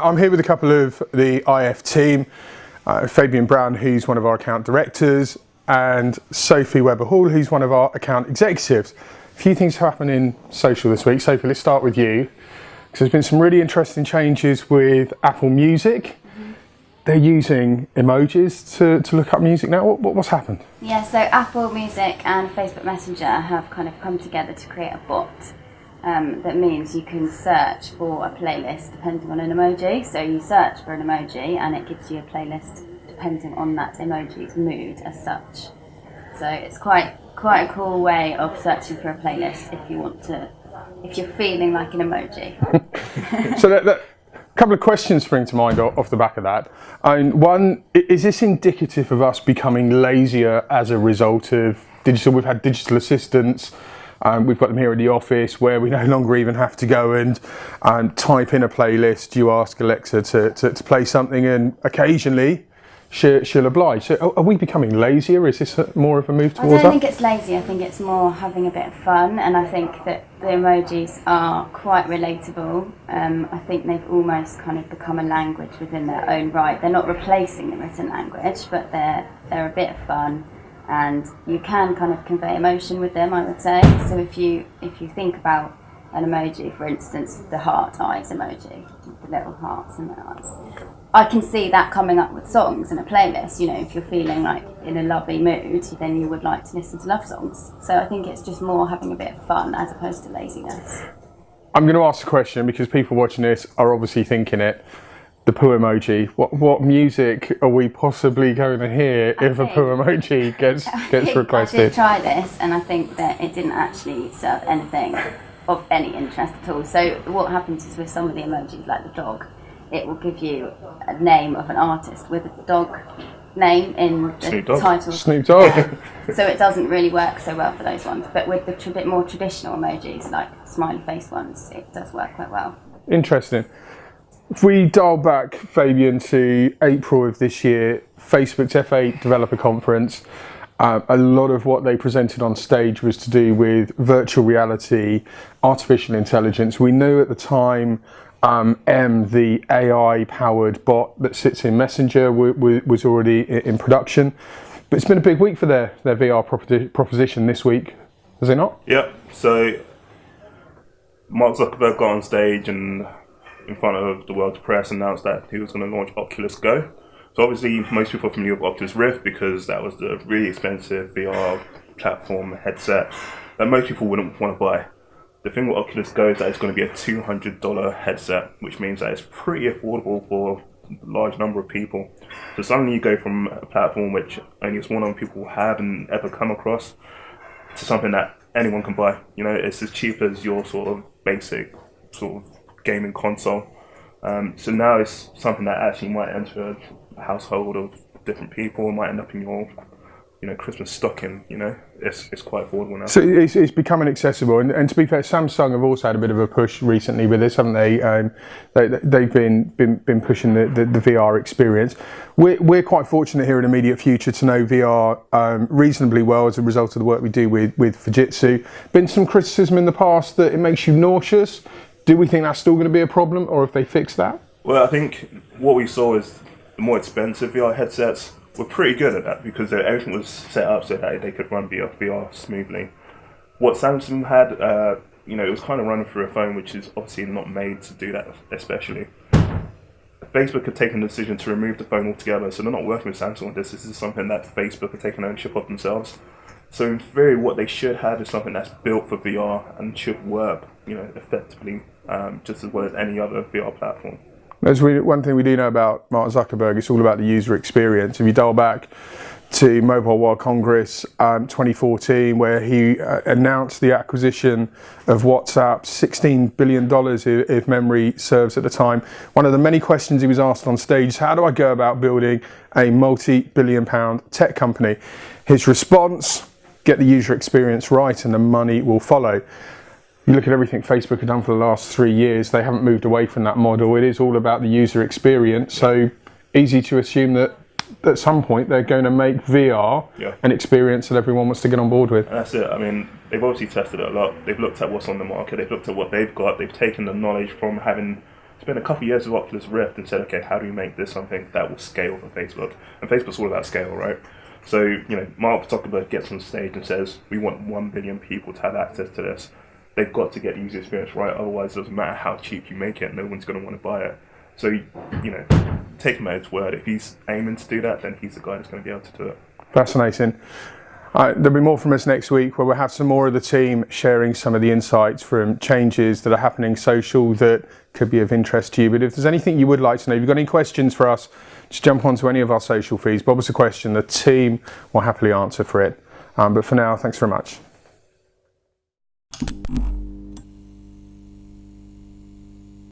I'm here with a couple of the IF team, Fabian Brown, who's one of our account directors, and Sophie Webber-Hall, who's one of our account executives. A few things happen in social this week. Sophie, let's start with you, because there's been some really interesting changes with Apple Music. They're using emojis to look up music now. What's happened? Yeah, so Apple Music and Facebook Messenger have kind of come together to create a bot that means you can search for a playlist depending on an emoji. So you search for an emoji and it gives you a playlist depending on that emoji's mood as such. So it's quite a cool way of searching for a playlist if you're feeling like an emoji. So that couple of questions spring to mind off the back of that. One, is this indicative of us becoming lazier as a result of digital? We've had digital assistants. We've got them here in the office where we no longer even have to go and type in a playlist. You ask Alexa to play something, and occasionally she'll oblige. So are we becoming lazier? Is this more of a move towards that? I don't think it's lazy. I think it's more having a bit of fun, and I think that the emojis are quite relatable. I think they've almost kind of become a language within their own right. They're not replacing the written language, but they're a bit of fun. And you can kind of convey emotion with them, I would say. So if you think about an emoji, for instance, the heart eyes emoji, the little hearts and the eyes, I can see that coming up with songs in a playlist. You know, if you're feeling like in a lovely mood, then you would like to listen to love songs. So I think it's just more having a bit of fun as opposed to laziness. I'm going to ask a question because people watching this are obviously thinking it. The poo emoji. What music are we possibly going to hear if a poo emoji gets requested? I did try this, and I think that it didn't actually serve anything of any interest at all. So what happens is with some of the emojis, like the dog, it will give you a name of an artist with a dog name in the title. Snoop Dogg. So it doesn't really work so well for those ones. But with the bit more traditional emojis, like smiley face ones, it does work quite well. Interesting. If we dial back, Fabian, to April of this year, Facebook's F8 developer conference, a lot of what they presented on stage was to do with virtual reality, artificial intelligence. We knew at the time the AI-powered bot that sits in Messenger was already in production. But it's been a big week for their VR proposition this week, has it not? Yep. So Mark Zuckerberg got on stage and in front of the world's press announced that he was going to launch Oculus Go. So obviously most people are familiar with Oculus Rift because that was the really expensive VR platform headset that most people wouldn't want to buy. The thing with Oculus Go is that it's going to be a $200 headset, which means that it's pretty affordable for a large number of people. So suddenly you go from a platform which only a small number of people have and ever come across to something that anyone can buy. You know, it's as cheap as your sort of basic sort of gaming console. So now it's something that actually might enter a household of different people. It might end up in your, Christmas stocking. It's quite affordable now. So it's becoming accessible, and to be fair, Samsung have also had a bit of a push recently with this, haven't they? They've been pushing the VR experience. We're quite fortunate here in Immediate Future to know VR reasonably well as a result of the work we do with Fujitsu. Been some criticism in the past that it makes you nauseous. Do we think that's still going to be a problem, or have they fixed that? Well, I think what we saw is the more expensive VR headsets were pretty good at that because everything was set up so that they could run VR smoothly. What Samsung had, it was kind of running through a phone which is obviously not made to do that, especially. Facebook had taken the decision to remove the phone altogether, so they're not working with Samsung on this. This is something that Facebook have taken ownership of themselves. So in theory, what they should have is something that's built for VR and should work, effectively, just as well as any other VR platform. One thing we do know about Mark Zuckerberg, it's all about the user experience. If you dial back to Mobile World Congress 2014, where he announced the acquisition of WhatsApp, $16 billion if memory serves at the time. One of the many questions he was asked on stage is, how do I go about building a multi-billion-pound tech company? His response, get the user experience right and the money will follow. You look at everything Facebook have done for the last 3 years, they haven't moved away from that model. It is all about the user experience, so easy to assume that at some point they're going to make VR an experience that everyone wants to get on board with. And that's it. I mean, they've obviously tested it a lot. They've looked at what's on the market, they've looked at what they've got, they've taken the knowledge from having spent a couple of years with Oculus Rift and said, okay, how do we make this something that will scale for Facebook? And Facebook's all about scale, right? So, Mark Zuckerberg gets on stage and says, we want 1 billion people to have access to this. They've got to get the user experience right, otherwise it doesn't matter how cheap you make it, no one's going to want to buy it. So, take him at his word. If he's aiming to do that, then he's the guy that's going to be able to do it. Fascinating. There'll be more from us next week, where we'll have some more of the team sharing some of the insights from changes that are happening social that could be of interest to you. But if there's anything you would like to know, if you've got any questions for us, just jump onto any of our social feeds. Bob us a question, the team will happily answer for it. But for now, thanks very much.